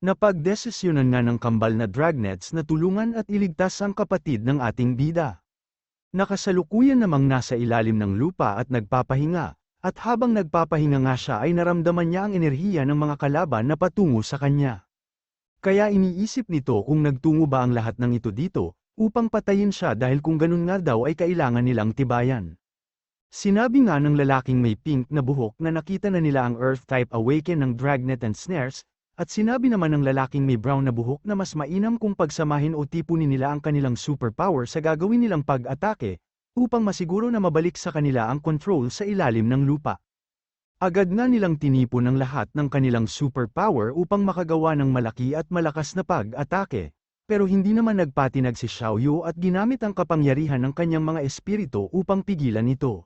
Napagdesisyonan nga ng kambal na dragnets na tulungan at iligtas ang kapatid ng ating bida. Nakasalukuyan namang nasa ilalim ng lupa at nagpapahinga, at habang nagpapahinga nga siya ay naramdaman niya ang enerhiya ng mga kalaban na patungo sa kanya. Kaya iniisip nito kung nagtungo ba ang lahat ng ito dito, upang patayin siya dahil kung ganun nga daw ay kailangan nilang tibayan. Sinabi nga ng lalaking may pink na buhok na nakita na nila ang Earth-type Awaken ng Dragnet and Snares, at sinabi naman ng lalaking may brown na buhok na mas mainam kung pagsamahin o tipunin nila ang kanilang superpower sa gagawin nilang pag-atake, upang masiguro na mabalik sa kanila ang control sa ilalim ng lupa. Agad nga nilang tinipon ang lahat ng kanilang superpower upang makagawa ng malaki at malakas na pag-atake, pero hindi naman nagpatinag si Xiaoyu at ginamit ang kapangyarihan ng kanyang mga espiritu upang pigilan ito.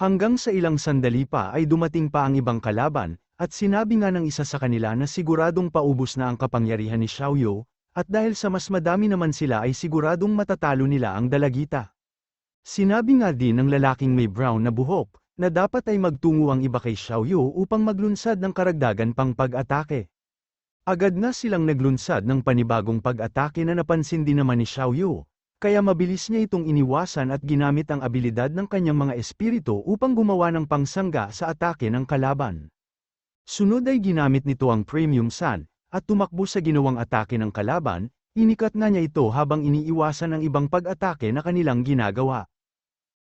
Hanggang sa ilang sandali pa ay dumating pa ang ibang kalaban, at sinabi nga ng isa sa kanila na siguradong paubos na ang kapangyarihan ni Xiaoyu, at dahil sa mas madami naman sila ay siguradong matatalo nila ang dalagita. Sinabi nga din ng lalaking may brown na buhok, na dapat ay magtungo ang iba kay Xiaoyu upang maglunsad ng karagdagan pang pag-atake. Agad na silang naglunsad ng panibagong pag-atake na napansin din naman ni Xiaoyu, kaya mabilis niya itong iniwasan at ginamit ang abilidad ng kanyang mga espiritu upang gumawa ng pangsangga sa atake ng kalaban. Sunod ay ginamit nito ang Premium Sun, at tumakbo sa ginawang atake ng kalaban, inikat na niya ito habang iniiwasan ang ibang pag-atake na kanilang ginagawa.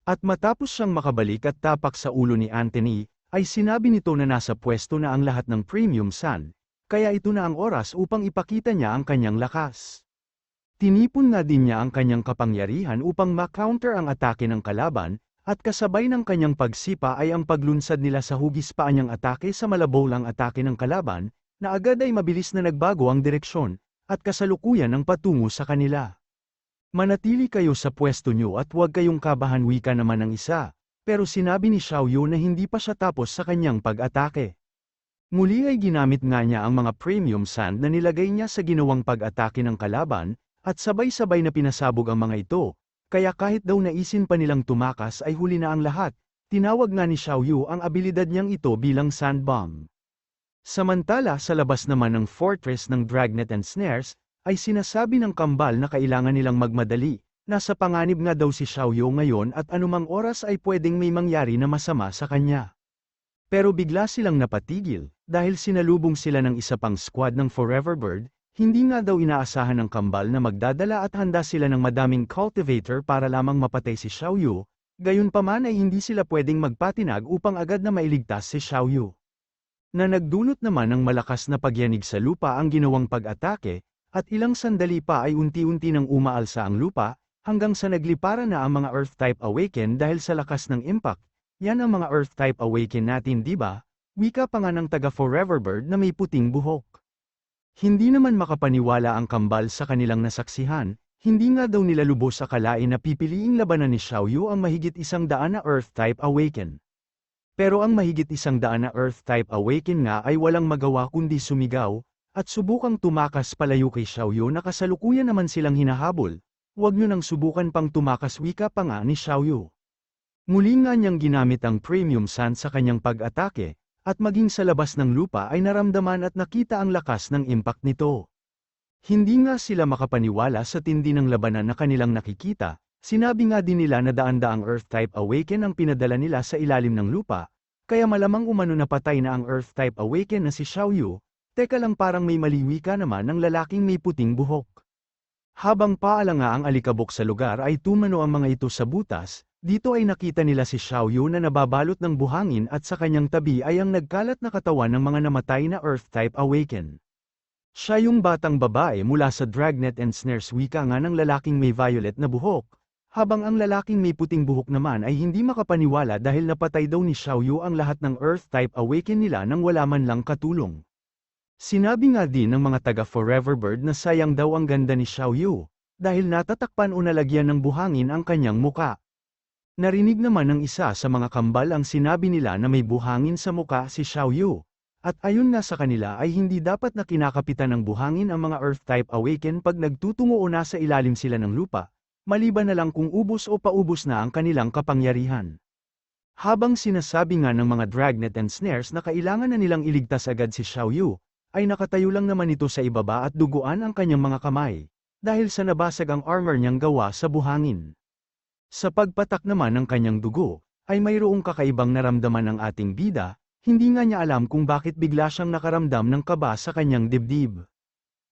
At matapos siyang makabalik at tapak sa ulo ni Anthony, ay sinabi nito na nasa pwesto na ang lahat ng Premium Sun, kaya ito na ang oras upang ipakita niya ang kanyang lakas. Tinipon na din niya ang kanyang kapangyarihan upang ma-counter ang atake ng kalaban, at kasabay ng kanyang pagsipa ay ang paglunsad nila sa hugis paa niyang atake sa malabolang atake ng kalaban, na agad ay mabilis na nagbago ang direksyon, at kasalukuyan ang patungo sa kanila. Manatili kayo sa pwesto niyo at huwag kayong kabahan, wika naman ng isa, pero sinabi ni Xiaoyu na hindi pa siya tapos sa kanyang pag-atake. Muli ay ginamit nga niya ang mga Premium Sand na nilagay niya sa ginawang pag-atake ng kalaban, at sabay-sabay na pinasabog ang mga ito. Kaya kahit daw naisin pa nilang tumakas ay huli na ang lahat, tinawag nga ni Xiaoyu ang abilidad niyang ito bilang Sand Bomb. Samantala sa labas naman ng fortress ng Dragnet and Snares, ay sinasabi ng kambal na kailangan nilang magmadali, nasa panganib nga daw si Xiaoyu ngayon at anumang oras ay pwedeng may mangyari na masama sa kanya. Pero bigla silang napatigil, dahil sinalubong sila ng isa pang squad ng Forever Bird. Hindi nga daw inaasahan ng kambal na magdadala at handa sila ng madaming cultivator para lamang mapatay si Xiaoyu, gayunpaman ay hindi sila pwedeng magpatinag upang agad na mailigtas si Xiaoyu. Na nagdulot naman ng malakas na pagyanig sa lupa ang ginawang pag-atake, at ilang sandali pa ay unti-unti nang umaalsa ang lupa, hanggang sa nagliparan na ang mga Earth-type Awaken dahil sa lakas ng impact. Yan ang mga Earth-type Awaken natin, diba? Wika pa nga ng taga Forever Bird na may puting buhok. Hindi naman makapaniwala ang kambal sa kanilang nasaksihan, hindi nga daw nila lubos akalain na pipiliing labanan ni Xiaoyu ang mahigit 100 na Earth-type Awaken. Pero ang mahigit 100 na Earth-type Awaken nga ay walang magawa kundi sumigaw, at subukang tumakas palayo kay Xiaoyu na kasalukuyan naman silang hinahabol. Huwag nyo nang subukan pang tumakas, wika pa nga ni Xiaoyu. Muli nga niyang ginamit ang Premium Sun sa kanyang pag-atake, at maging sa labas ng lupa ay naramdaman at nakita ang lakas ng impact nito. Hindi nga sila makapaniwala sa tindi ng labanan na kanilang nakikita, sinabi nga din nila na daan-daang Earth-type Awaken ang pinadala nila sa ilalim ng lupa, kaya malamang umano na patay na ang Earth-type Awaken na si Xiaoyu. Teka lang, parang may maliwi ka naman ng lalaking may puting buhok. Habang paalanga ang alikabok sa lugar ay tumano ang mga ito sa butas. Dito ay nakita nila si Xiaoyu na nababalot ng buhangin at sa kanyang tabi ay ang nagkalat na katawan ng mga namatay na Earth-type Awaken. Siya yung batang babae mula sa Dragnet and Snares, wika nga ng lalaking may violet na buhok, habang ang lalaking may puting buhok naman ay hindi makapaniwala dahil napatay daw ni Xiaoyu ang lahat ng Earth-type Awaken nila nang wala man lang katulong. Sinabi nga din ng mga taga Forever Bird na sayang daw ang ganda ni Xiaoyu, dahil natatakpan o nalagyan ng buhangin ang kanyang muka. Narinig naman ng isa sa mga kambal ang sinabi nila na may buhangin sa muka si Xiaoyu, at ayon nga sa kanila ay hindi dapat na kinakapitan ng buhangin ang mga Earth-type Awaken pag nagtutungo o nasa ilalim sila ng lupa, maliban na lang kung ubos o paubos na ang kanilang kapangyarihan. Habang sinasabi nga ng mga Dragnet and Snares na kailangan na nilang iligtas agad si Xiaoyu, ay nakatayo lang naman ito sa ibaba at duguan ang kanyang mga kamay, dahil sa nabasag ang armor niyang gawa sa buhangin. Sa pagpatak naman ng kanyang dugo, ay mayroong kakaibang naramdaman ng ating bida, hindi nga niya alam kung bakit bigla siyang nakaramdam ng kaba sa kanyang dibdib.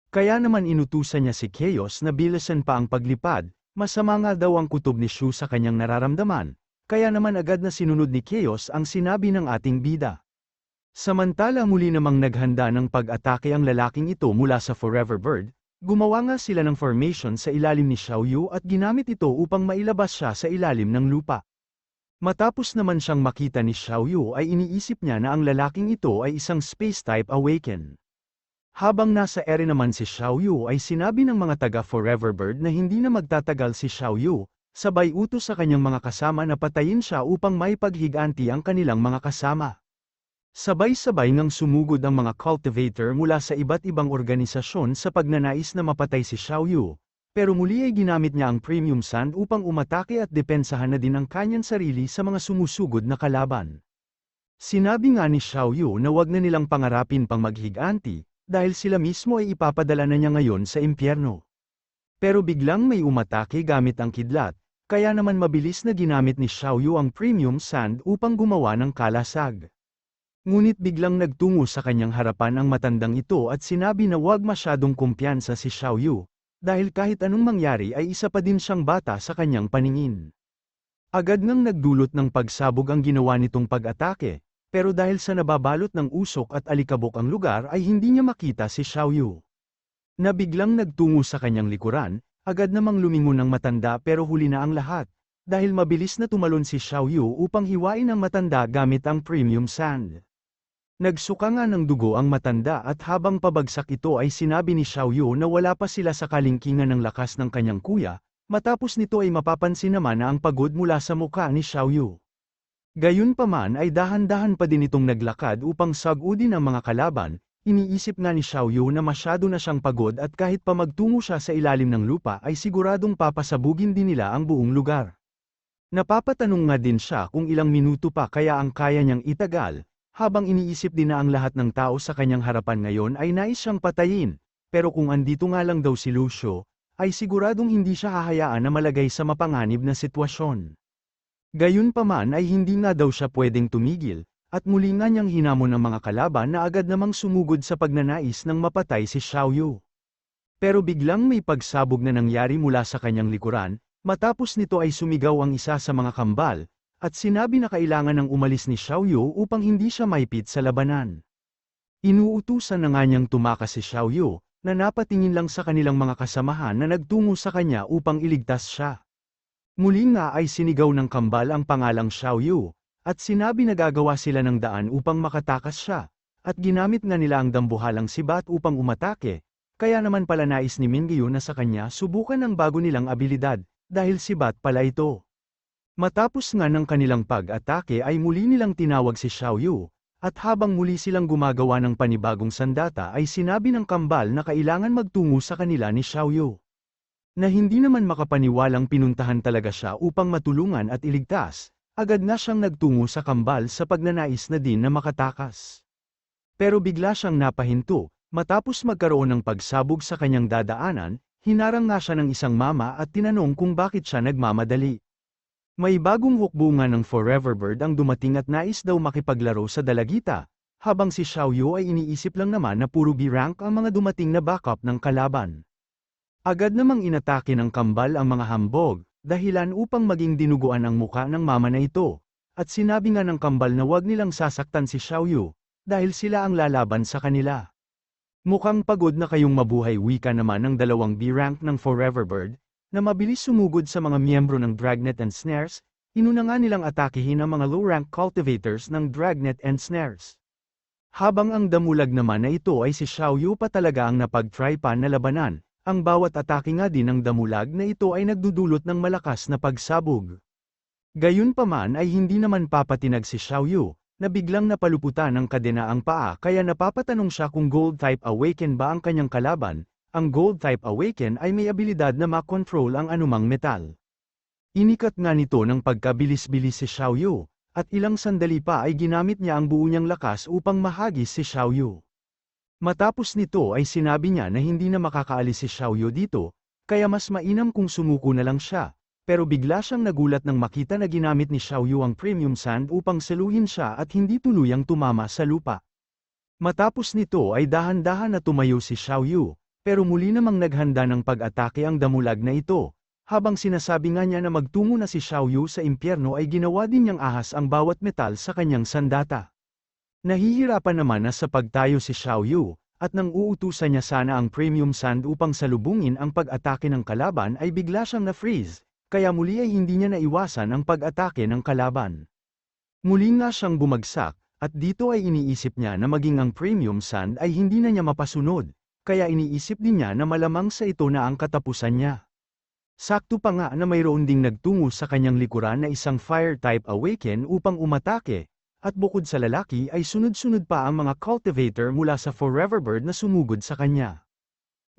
Kaya naman inutusan niya si Chaos na bilisan pa ang paglipad, masama nga daw ang kutob ni Shu sa kanyang nararamdaman, kaya naman agad na sinunod ni Chaos ang sinabi ng ating bida. Samantala muli namang naghanda ng pag-atake ang lalaking ito mula sa Forever Bird, gumawa nga sila ng formation sa ilalim ni Xiaoyu at ginamit ito upang mailabas siya sa ilalim ng lupa. Matapos naman siyang makita ni Xiaoyu ay iniisip niya na ang lalaking ito ay isang Space-type Awaken. Habang nasa ere naman si Xiaoyu ay sinabi ng mga taga Forever Bird na hindi na magtatagal si Xiaoyu, sabay utos sa kanyang mga kasama na patayin siya upang maipaghiganti ang kanilang mga kasama. Sabay-sabay ngang sumugod ang mga cultivator mula sa iba't ibang organisasyon sa pagnanais na mapatay si Xiaoyu, pero muli ay ginamit niya ang Premium Sand upang umatake at depensahan na din ang kanyang sarili sa mga sumusugod na kalaban. Sinabi nga ni Xiaoyu na wag na nilang pangarapin pang maghiganti, dahil sila mismo ay ipapadala na niya ngayon sa impyerno. Pero biglang may umatake gamit ang kidlat, kaya naman mabilis na ginamit ni Xiaoyu ang Premium Sand upang gumawa ng kalasag. Ngunit biglang nagtungo sa kanyang harapan ang matandang ito at sinabi na huwag masyadong kumpiyansa si Xiaoyu, dahil kahit anong mangyari ay isa pa din siyang bata sa kanyang paningin. Agad ngang nagdulot ng pagsabog ang ginawa nitong pag-atake, pero dahil sa nababalot ng usok at alikabok ang lugar ay hindi niya makita si Xiaoyu. Na biglang nagtungo sa kanyang likuran, agad namang lumingon ang matanda pero huli na ang lahat, dahil mabilis na tumalon si Xiaoyu upang hiwain ang matanda gamit ang Premium Sand. Nagsuka nga ng dugo ang matanda at habang pabagsak ito ay sinabi ni Xiaoyu na wala pa sila sa kalingkingan ng lakas ng kanyang kuya, matapos nito ay mapapansin naman na ang pagod mula sa mukha ni Xiaoyu. Gayunpaman ay dahan-dahan pa din itong naglakad upang sagudin ang mga kalaban, iniisip nga ni Xiaoyu na masyado na siyang pagod at kahit pa magtungo siya sa ilalim ng lupa ay siguradong papasabugin din nila ang buong lugar. Napapatanong nga din siya kung ilang minuto pa kaya ang kaya niyang itagal. Habang iniisip din na ang lahat ng tao sa kanyang harapan ngayon ay nais siyang patayin, pero kung andito nga lang daw si Lucio, ay siguradong hindi siya hahayaan na malagay sa mapanganib na sitwasyon. Gayunpaman ay hindi nga daw siya pwedeng tumigil, at muli nga niyang hinamon ang mga kalaban na agad namang sumugod sa pagnanais ng mapatay si Xiaoyu. Pero biglang may pagsabog na nangyari mula sa kanyang likuran, matapos nito ay sumigaw ang isa sa mga kambal, at sinabi na kailangan ng umalis ni Xiaoyu upang hindi siya maipit sa labanan. Inuutusan na nga niyang tumakas si Xiaoyu, na napatingin lang sa kanilang mga kasamahan na nagtungo sa kanya upang iligtas siya. Muli nga ay sinigaw ng kambal ang pangalang Xiaoyu, at sinabi na gagawa sila ng daan upang makatakas siya, at ginamit nga nila ang dambuhalang sibat upang umatake, kaya naman pala nais ni Mingyu na sa kanya subukan ang bago nilang abilidad, dahil sibat pala ito. Matapos nga ng kanilang pag-atake ay muli nilang tinawag si Xiaoyu, at habang muli silang gumagawa ng panibagong sandata ay sinabi ng kambal na kailangan magtungo sa kanila ni Xiaoyu. Na hindi naman makapaniwalang pinuntahan talaga siya upang matulungan at iligtas, agad na siyang nagtungo sa kambal sa pagnanais na din na makatakas. Pero bigla siyang napahinto, matapos magkaroon ng pagsabog sa kanyang dadaanan, hinarang nga siya ng isang mama at tinanong kung bakit siya nagmamadali. May bagong hukbo nga ng Forever Bird ang dumating at nais daw makipaglaro sa dalagita, habang si Xiaoyu ay iniisip lang naman na puro B-rank ang mga dumating na backup ng kalaban. Agad namang inatake ng kambal ang mga hambog, dahilan upang maging dinuguan ang muka ng mama na ito, at sinabi nga ng kambal na wag nilang sasaktan si Xiaoyu, dahil sila ang lalaban sa kanila. Mukhang pagod na kayong mabuhay wika naman ng dalawang B-rank ng Forever Bird, na mabilis sumugod sa mga miyembro ng Dragnet and Snares, inuna nga nilang atakihin ang mga low-rank cultivators ng Dragnet and Snares. Habang ang damulag naman na ito ay si Xiaoyu pa talaga ang napag-try-pan na labanan, ang bawat atake nga din ng damulag na ito ay nagdudulot ng malakas na pagsabog. Gayunpaman ay hindi naman papatinag si Xiaoyu, na biglang napaluputan ng kadena ang paa kaya napapatanong siya kung Gold-type Awaken ba ang kanyang kalaban. Ang Gold-type Awaken ay may abilidad na makontrol ang anumang metal. Inikat nga nito ng pagkabilis-bilis si Xiaoyu, at ilang sandali pa ay ginamit niya ang buo niyang lakas upang mahagis si Xiaoyu. Matapos nito ay sinabi niya na hindi na makakaalis si Xiaoyu dito, kaya mas mainam kung sumuko na lang siya, pero bigla siyang nagulat nang makita na ginamit ni Xiaoyu ang premium sand upang saluhin siya at hindi tuluyang tumama sa lupa. Matapos nito ay dahan-dahan na tumayo si Xiaoyu, pero muli namang naghanda ng pag-atake ang damulag na ito. Habang sinasabi nga niya na magtungo na si Xiaoyu sa impyerno ay ginawa din niyang ahas ang bawat metal sa kanyang sandata. Nahihirapan naman na sa pagtayo si Xiaoyu, at nang uutusan niya sana ang premium sand upang salubungin ang pag-atake ng kalaban ay bigla siyang na-freeze, kaya muli ay hindi niya naiwasan ang pag-atake ng kalaban. Muli nga siyang bumagsak, at dito ay iniisip niya na maging ang premium sand ay hindi na niya mapasunod, kaya iniisip din niya na malamang sa ito na ang katapusan niya. Sakto pa nga na mayroon ding nagtungo sa kanyang likuran na isang fire-type awaken upang umatake, at bukod sa lalaki ay sunod-sunod pa ang mga cultivator mula sa Forever Bird na sumugod sa kanya.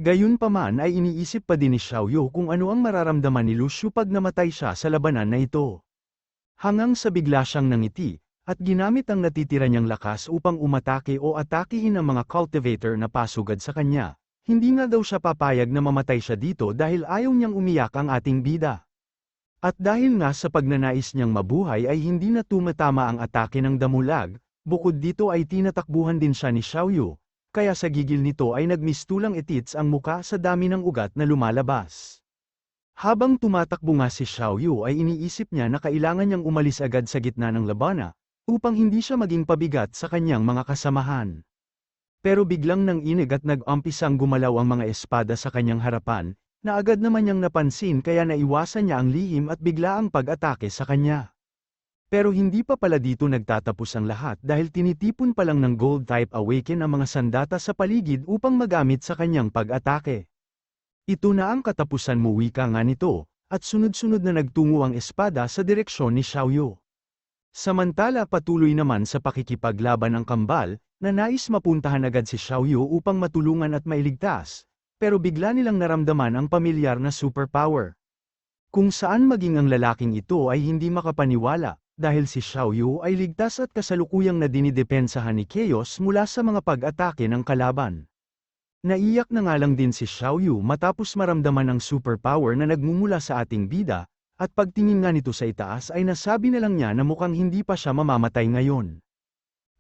Gayunpaman ay iniisip pa din ni Xiaoyu kung ano ang mararamdaman ni Lu Xu pag namatay siya sa labanan na ito. Hanggang sa bigla siyang nangiti, at ginamit ang natitira niyang lakas upang umatake o atakihin ang mga cultivator na pasugad sa kanya. Hindi nga daw siya papayag na mamatay siya dito dahil ayaw niyang umiyak ang ating bida. At dahil nga sa pagnanais niyang mabuhay ay hindi na tumatama ang atake ng damulag, bukod dito ay tinatakbuhan din siya ni Xiaoyu, kaya sa gigil nito ay nagmistulang itits ang muka sa dami ng ugat na lumalabas. Habang tumatakbo nga si Xiaoyu ay iniisip niya na kailangan niyang umalis agad sa gitna ng labana, upang hindi siya maging pabigat sa kanyang mga kasamahan. Pero biglang nanginig at nag-umpisang gumalaw ang mga espada sa kanyang harapan, na agad naman niyang napansin kaya naiwasan niya ang lihim at bigla ang pag-atake sa kanya. Pero hindi pa pala dito nagtatapos ang lahat dahil tinitipon pa lang ng gold-type awaken ang mga sandata sa paligid upang magamit sa kanyang pag-atake. Ito na ang katapusan mo, wika nga nito, at sunod-sunod na nagtungo ang espada sa direksyon ni Xiaoyu. Samantala patuloy naman sa pakikipaglaban ang kambal, na nais mapuntahan agad si Xiaoyu upang matulungan at mailigtas, pero bigla nilang naramdaman ang pamilyar na superpower. Kung saan maging ang lalaking ito ay hindi makapaniwala, dahil si Xiaoyu ay ligtas at kasalukuyang na dinidepensahan ni Chaos mula sa mga pag-atake ng kalaban. Naiyak na nga lang din si Xiaoyu matapos maramdaman ang superpower na nagmumula sa ating bida, at pagtingin nga nito sa itaas ay nasabi na lang niya na mukhang hindi pa siya mamamatay ngayon.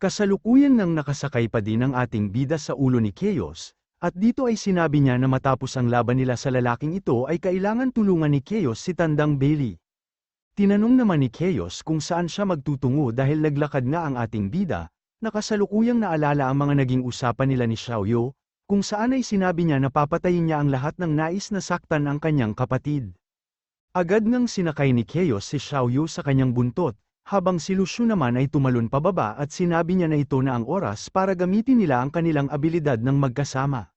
Kasalukuyan nang nakasakay pa din ang ating bida sa ulo ni Chaos, at dito ay sinabi niya na matapos ang laban nila sa lalaking ito ay kailangan tulungan ni Chaos si Tandang Bailey. Tinanong naman ni Chaos kung saan siya magtutungo dahil naglakad nga ang ating bida, nakasalukuyang naalala ang mga naging usapan nila ni Xiaoyu, kung saan ay sinabi niya na papatayin niya ang lahat ng nais na saktan ang kanyang kapatid. Agad ngang sinakay ni Chaos si Xiaoyu sa kanyang buntot, habang si Lu Xu naman ay tumalon pababa at sinabi niya na ito na ang oras para gamitin nila ang kanilang abilidad ng magkasama.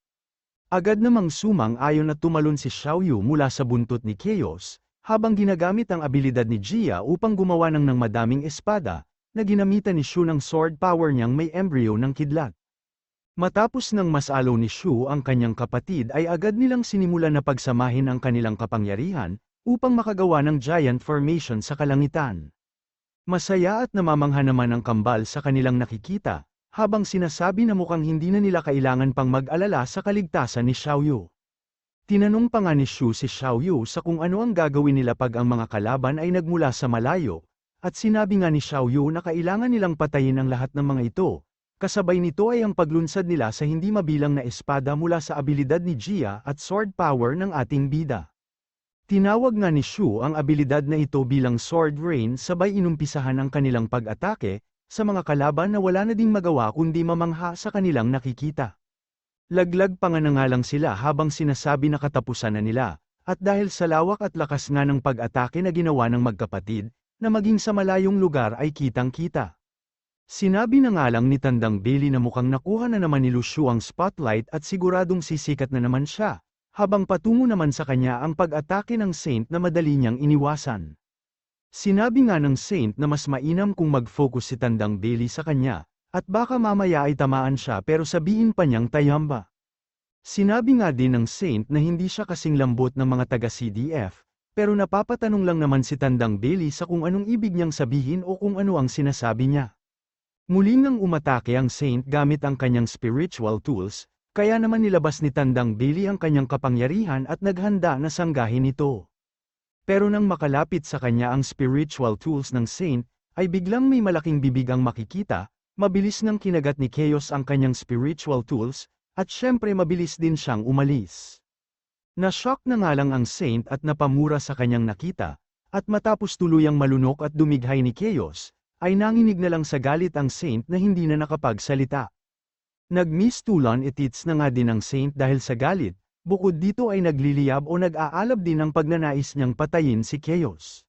Agad namang sumang-ayon na tumalon si Xiaoyu mula sa buntot ni Chaos, habang ginagamit ang abilidad ni Jia upang gumawa ng madaming espada, na ginamitan ni Xu ng sword power niyang may embryo ng kidlat. Matapos ng masalo ni Xu ang kanyang kapatid ay agad nilang sinimulan na pagsamahin ang kanilang kapangyarihan, upang makagawa ng giant formation sa kalangitan. Masaya at namamangha naman ang kambal sa kanilang nakikita, habang sinasabi na mukhang hindi na nila kailangan pang mag-alala sa kaligtasan ni Xiaoyu. Tinanong pa nga ni Xu si Xiaoyu sa kung ano ang gagawin nila pag ang mga kalaban ay nagmula sa malayo, at sinabi nga ni Xiaoyu na kailangan nilang patayin ang lahat ng mga ito, kasabay nito ay ang paglunsad nila sa hindi mabilang na espada mula sa abilidad ni Jia at sword power ng ating bida. Tinawag nga ni Xu ang abilidad na ito bilang Sword Rain sabay inumpisahan ang kanilang pag-atake, sa mga kalaban na wala na ding magawa kundi mamangha sa kanilang nakikita. Laglag pa nga na nga lang sila habang sinasabi na katapusan na nila, at dahil sa lawak at lakas nga ng pag-atake na ginawa ng magkapatid, na maging sa malayong lugar ay kitang-kita. Sinabi na nga lang ni Tandang Bailey na mukhang nakuha na naman ni Lu Xu ang spotlight at siguradong sisikat na naman siya, habang patungo naman sa kanya ang pag-atake ng Saint na madali niyang iniwasan. Sinabi nga ng Saint na mas mainam kung mag-focus si Tandang Bailey sa kanya, at baka mamaya ay tamaan siya pero sabihin pa niyang tayamba. Sinabi nga din ng Saint na hindi siya kasing lambot ng mga taga-CDF, pero napapatanong lang naman si Tandang Bailey sa kung anong ibig niyang sabihin o kung ano ang sinasabi niya. Muli ngang umatake ang Saint gamit ang kanyang spiritual tools, kaya naman nilabas ni Tandang Billy ang kanyang kapangyarihan at naghanda na sanggahin ito. Pero nang makalapit sa kanya ang spiritual tools ng Saint, ay biglang may malaking bibig ang makikita, mabilis ngang kinagat ni Chaos ang kanyang spiritual tools, at syempre mabilis din siyang umalis. Na-shock na nga lang ang Saint at napamura sa kanyang nakita, at matapos tuluyang malunok at dumighay ni Chaos, ay nanginig na lang sa galit ang Saint na hindi na nakapagsalita. Nag-mistulan itits na nga din ang Saint dahil sa galit, bukod dito ay nagliliyab o nag-aalab din ang pagnanais niyang patayin si Chaos.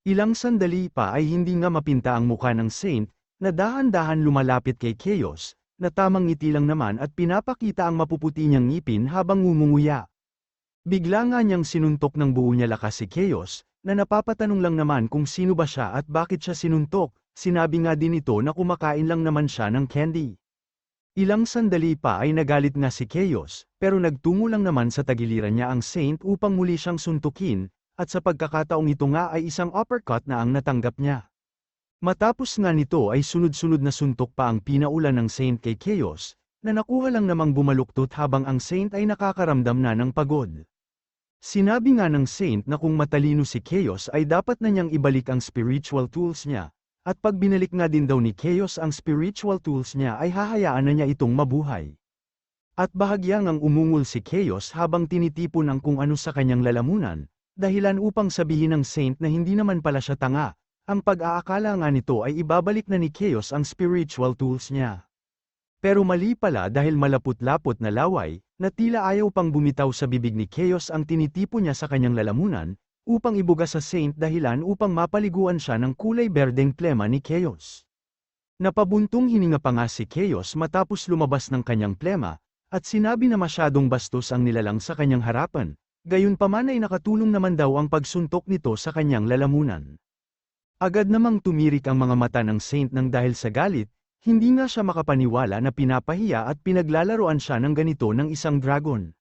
Ilang sandali pa ay hindi nga mapinta ang mukha ng Saint, na dahan-dahan lumalapit kay Chaos, na tamang ngiti lang naman at pinapakita ang mapuputi niyang ngipin habang ngumunguya. Bigla nga niyang sinuntok ng buo niya lakas si Chaos, na napapatanong lang naman kung sino ba siya at bakit siya sinuntok, sinabi nga din ito na kumakain lang naman siya ng candy. Ilang sandali pa ay nagalit nga si Chaos, pero nagtungo lang naman sa tagiliran niya ang Saint upang muli siyang suntukin, at sa pagkakataong ito nga ay isang uppercut na ang natanggap niya. Matapos nga nito ay sunod-sunod na suntok pa ang pinaulan ng Saint kay Chaos, na nakuha lang namang bumaluktot habang ang Saint ay nakakaramdam na ng pagod. Sinabi nga ng Saint na kung matalino si Chaos ay dapat na niyang ibalik ang spiritual tools niya, at pag binalik nga din daw ni Chaos ang spiritual tools niya ay hahayaan na niya itong mabuhay. At bahagyang ang umungol si Chaos habang tinitipon ang kung ano sa kanyang lalamunan, dahilan upang sabihin ng Saint na hindi naman pala siya tanga, ang pag-aakala nga nito ay ibabalik na ni Chaos ang spiritual tools niya. Pero mali pala dahil malapot-lapot na laway, na tila ayaw pang bumitaw sa bibig ni Chaos ang tinitipon niya sa kanyang lalamunan, upang ibuga sa Saint dahilan upang mapaliguan siya ng kulay berdeng plema ni Chaos. Napabuntong hininga pa nga si Chaos matapos lumabas ng kanyang plema, at sinabi na masyadong bastos ang nilalang sa kanyang harapan, gayunpaman ay nakatulong naman daw ang pagsuntok nito sa kanyang lalamunan. Agad namang tumirik ang mga mata ng Saint nang dahil sa galit, hindi nga siya makapaniwala na pinapahiya at pinaglalaroan siya ng ganito ng isang dragon.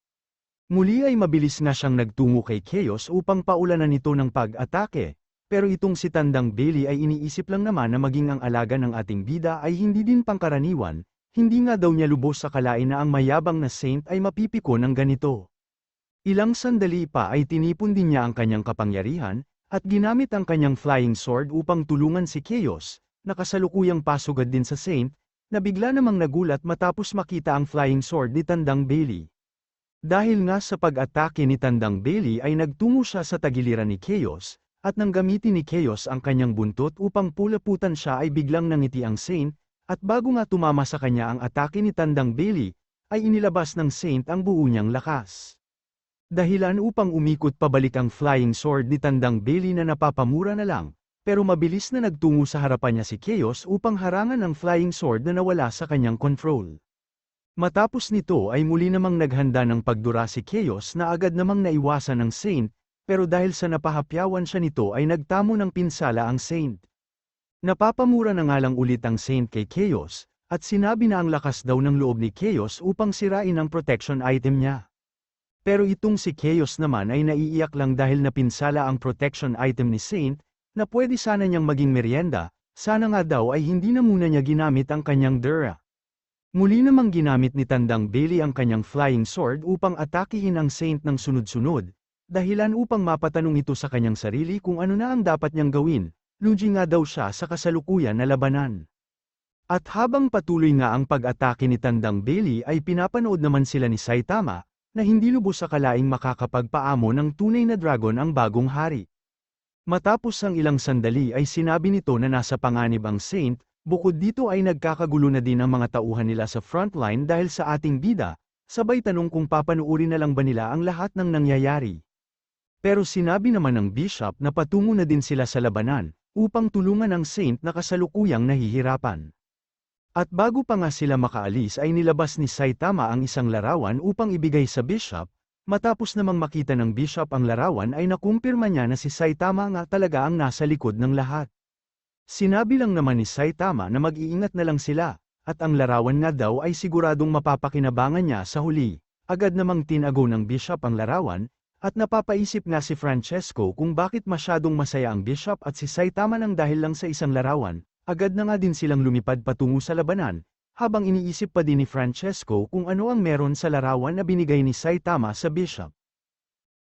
Muli ay mabilis nga siyang nagtungo kay Chaos upang paulanan nito ng pag-atake, pero itong si Tandang Billy ay iniisip lang naman na maging ang alaga ng ating bida ay hindi din pangkaraniwan, hindi nga daw niya lubos sa kalain na ang mayabang na Saint ay mapipiko ng ganito. Ilang sandali pa ay tinipon din niya ang kanyang kapangyarihan, at ginamit ang kanyang flying sword upang tulungan si Chaos, na kasalukuyang pasugad din sa Saint, na bigla namang nagulat matapos makita ang flying sword ni Tandang Billy. Dahil nga sa pag-atake ni Tandang Billy ay nagtungo siya sa tagiliran ni Chaos, at nang gamitin ni Chaos ang kanyang buntot upang pulaputan siya ay biglang nangiti ang Saint, at bago nga tumama sa kanya ang atake ni Tandang Billy, ay inilabas ng Saint ang buo niyang lakas. Dahilan upang umikot pabalik ang flying sword ni Tandang Billy na napapamura na lang, pero mabilis na nagtungo sa harapan niya si Chaos upang harangan ang flying sword na nawala sa kanyang control. Matapos nito ay muli namang naghanda ng pagdura si Chaos na agad namang naiwasan ng Saint, pero dahil sa napahapyawan siya nito ay nagtamo ng pinsala ang Saint. Napapamura na nga lang ulit ang Saint kay Chaos, at sinabi na ang lakas daw ng loob ni Chaos upang sirain ang protection item niya. Pero itong si Chaos naman ay naiiyak lang dahil napinsala ang protection item ni Saint, na pwede sana niyang maging merienda, sana nga daw ay hindi na muna niya ginamit ang kanyang dura. Muli namang ginamit ni Tandang Billy ang kanyang flying sword upang atakihin ang Saint ng sunod-sunod, dahilan upang mapatanong ito sa kanyang sarili kung ano na ang dapat niyang gawin, lugi nga daw siya sa kasalukuyan na labanan. At habang patuloy nga ang pag-atake ni Tandang Billy ay pinapanood naman sila ni Saitama, na hindi lubos akalaing makakapagpaamo ng tunay na dragon ang bagong hari. Matapos ang ilang sandali ay sinabi nito na nasa panganib ang Saint, bukod dito ay nagkakagulo na din ang mga tauhan nila sa frontline dahil sa ating bida, sabay tanong kung papanuurin na lang ba nila ang lahat ng nangyayari. Pero sinabi naman ng bishop na patungo na din sila sa labanan, upang tulungan ang Saint na kasalukuyang nahihirapan. At bago pa nga sila makaalis ay nilabas ni Saitama ang isang larawan upang ibigay sa bishop, matapos namang makita ng bishop ang larawan ay nakumpirma niya na si Saitama nga talaga ang nasa likod ng lahat. Sinabi lang naman ni Saitama na mag-iingat na lang sila, at ang larawan nga daw ay siguradong mapapakinabangan niya sa huli. Agad namang tinago ng bishop ang larawan, at napapaisip nga si Francesco kung bakit masyadong masaya ang bishop at si Saitama nang dahil lang sa isang larawan. Agad na nga din silang lumipad patungo sa labanan, habang iniisip pa din ni Francesco kung ano ang meron sa larawan na binigay ni Saitama sa bishop.